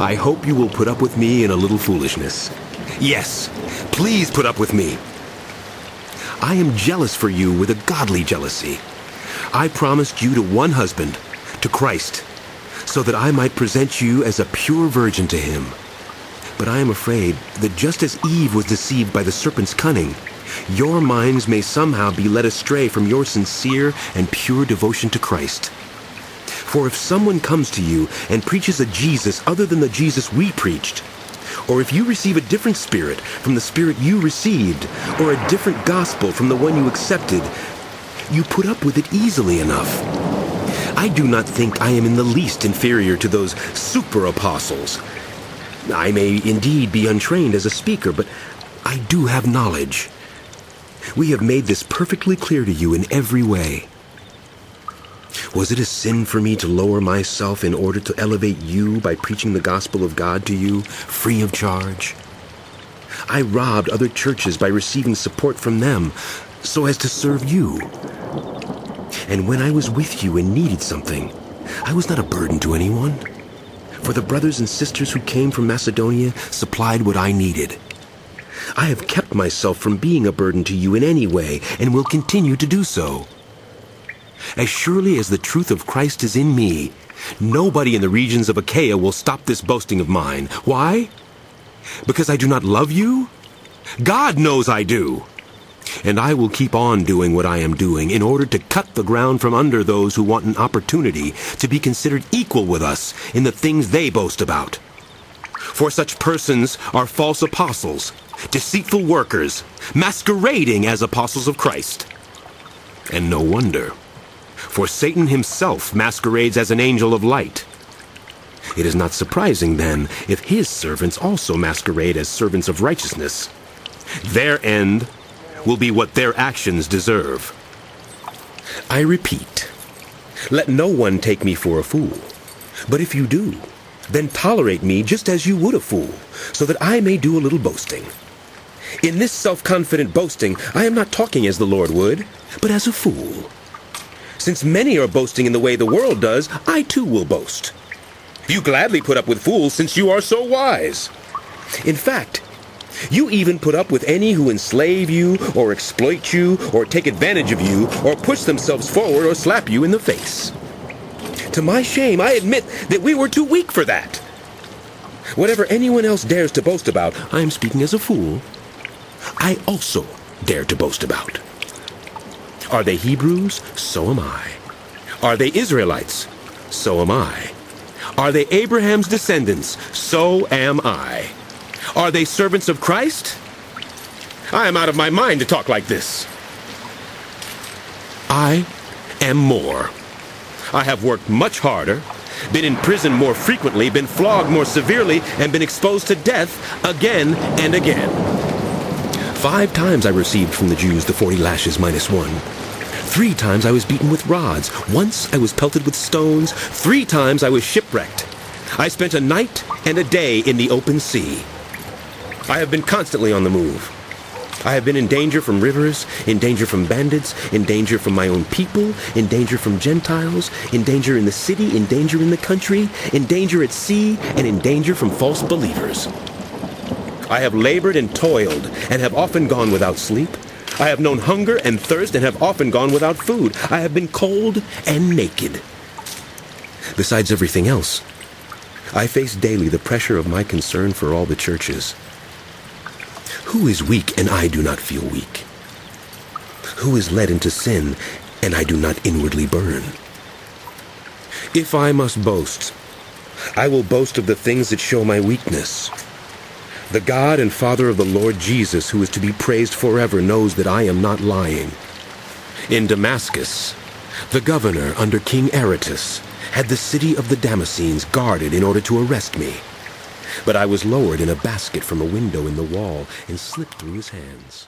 I hope you will put up with me in a little foolishness. Yes, please put up with me. I am jealous for you with a godly jealousy. I promised you to one husband, to Christ, so that I might present you as a pure virgin to him. But I am afraid that just as Eve was deceived by the serpent's cunning, your minds may somehow be led astray from your sincere and pure devotion to Christ. For if someone comes to you and preaches a Jesus other than the Jesus we preached, or if you receive a different spirit from the spirit you received, or a different gospel from the one you accepted, you put up with it easily enough. I do not think I am in the least inferior to those super apostles. I may indeed be untrained as a speaker, but I do have knowledge. We have made this perfectly clear to you in every way. Was it a sin for me to lower myself in order to elevate you by preaching the gospel of God to you free of charge? I robbed other churches by receiving support from them so as to serve you. And when I was with you and needed something, I was not a burden to anyone. For the brothers and sisters who came from Macedonia supplied what I needed. I have kept myself from being a burden to you in any way and will continue to do so. As surely as the truth of Christ is in me, nobody in the regions of Achaia will stop this boasting of mine. Why? Because I do not love you? God knows I do. And I will keep on doing what I am doing in order to cut the ground from under those who want an opportunity to be considered equal with us in the things they boast about. For such persons are false apostles, deceitful workers, masquerading as apostles of Christ. And no wonder. For Satan himself masquerades as an angel of light. It is not surprising, then, if his servants also masquerade as servants of righteousness. Their end will be what their actions deserve. I repeat, let no one take me for a fool. But if you do, then tolerate me just as you would a fool, so that I may do a little boasting. In this self-confident boasting, I am not talking as the Lord would, but as a fool. Since many are boasting in the way the world does, I too will boast. You gladly put up with fools since you are so wise. In fact, you even put up with any who enslave you, or exploit you, or take advantage of you, or push themselves forward, or slap you in the face. To my shame, I admit that we were too weak for that. Whatever anyone else dares to boast about, I am speaking as a fool, I also dare to boast about. Are they Hebrews? So am I. Are they Israelites? So am I. Are they Abraham's descendants? So am I. Are they servants of Christ? I am out of my mind to talk like this. I am more. I have worked much harder, been in prison more frequently, been flogged more severely, and been exposed to death again and again. 5 times I received from the Jews the 40 lashes minus 1. 3 times I was beaten with rods. Once I was pelted with stones. 3 times I was shipwrecked. I spent a night and a day in the open sea. I have been constantly on the move. I have been in danger from rivers, in danger from bandits, in danger from my own people, in danger from Gentiles, in danger in the city, in danger in the country, in danger at sea, and in danger from false believers. I have labored and toiled, and have often gone without sleep. I have known hunger and thirst, and have often gone without food. I have been cold and naked. Besides everything else, I face daily the pressure of my concern for all the churches. Who is weak and I do not feel weak? Who is led into sin and I do not inwardly burn? If I must boast, I will boast of the things that show my weakness. The God and Father of the Lord Jesus, who is to be praised forever, knows that I am not lying. In Damascus, the governor under King Aretas had the city of the Damascenes guarded in order to arrest me. But I was lowered in a basket from a window in the wall and slipped through his hands.